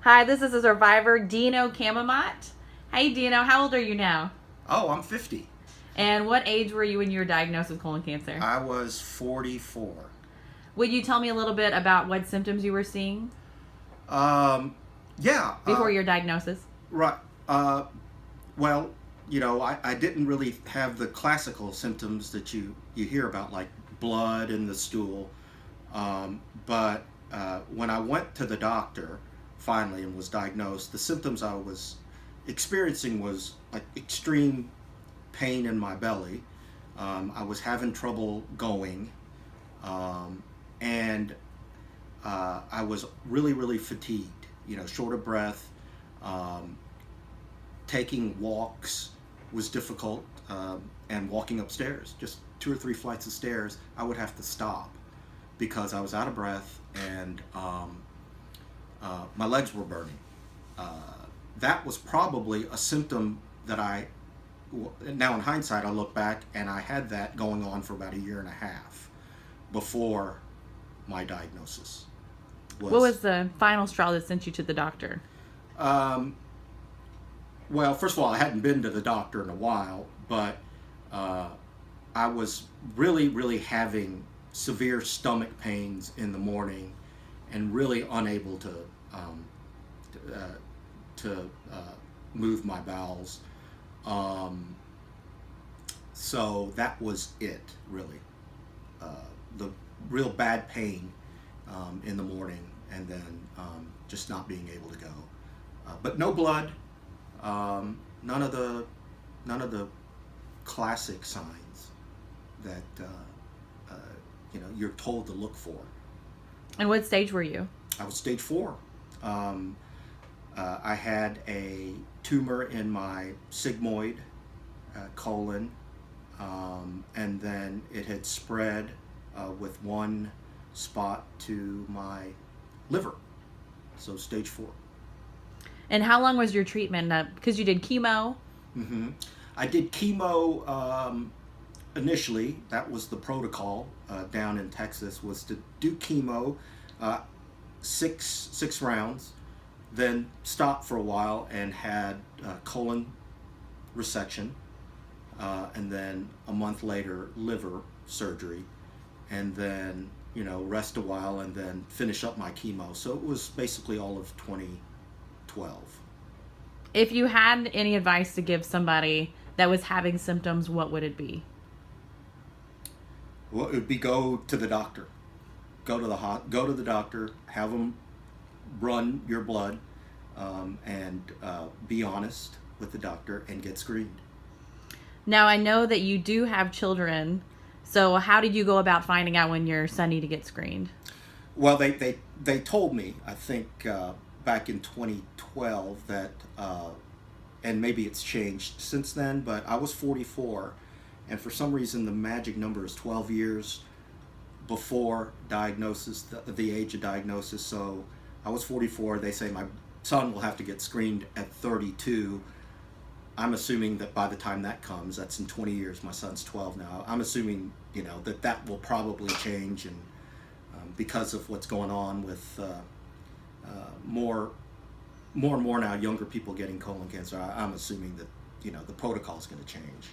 Hi, this is a survivor, Dino Kamamot. Hey, Dino, how old are you now? Oh, I'm 50. And what age were you when you were diagnosed with colon cancer? I was 44. Would you tell me a little bit about what symptoms you were seeing Um, yeah. before your diagnosis? Right. Uh, well, I didn't really have the classical symptoms that you hear about, like blood in the stool. But when I went to the doctor finally and was diagnosed, the symptoms I was experiencing was like extreme pain in my belly. I was having trouble going, um, and I was really, really fatigued. Short of breath. Um, Taking walks was difficult, and walking upstairs, just 2 or 3 flights of stairs, I would have to stop because I was out of breath and my legs were burning. Uh, that was probably a symptom that now in hindsight, I look back and I had that going on for about a year and a half before my diagnosis. What was the final straw that sent you to the doctor? Um, well, first of all, I hadn't been to the doctor in a while, but uh, I was really, really having severe stomach pains in the morning and really unable um, to, uh, to move my bowels. Um, so that was it, really. Uh, the real bad pain in the morning, and then just not being able to go. But no blood, none of the classic signs that you're told to look for. And what stage were you? I was stage 4. Um, I had a tumor in my sigmoid colon, and then it had spread with one spot to my liver. So stage 4. And how long was your treatment? Because you did chemo. hmm I did chemo initially. That was the protocol down in Texas, was to do chemo, uh, six rounds, then stop for a while and had colon resection, and then a month later liver surgery, and then rest a while and then finish up my chemo. So it was basically all of 2012. If you had any advice to give somebody that was having symptoms, what would it be? Well, it would be go to the doctor. Go to the doctor. Have them run your blood, and be honest with the doctor and get screened. Now, I know that you do have children, so how did you go about finding out when your son needed to get screened? Well, they told me, I think back in 2012, that and maybe it's changed since then, but I was 44, and for some reason the magic number is 12 years before diagnosis, the age of diagnosis. So I was 44. They say my son will have to get screened at 32. I'm assuming that by the time that comes, that's in 20 years. My son's 12 now. I'm assuming that will probably change, and because of what's going on with more and more now, younger people getting colon cancer. I'm assuming that the protocol is going to change.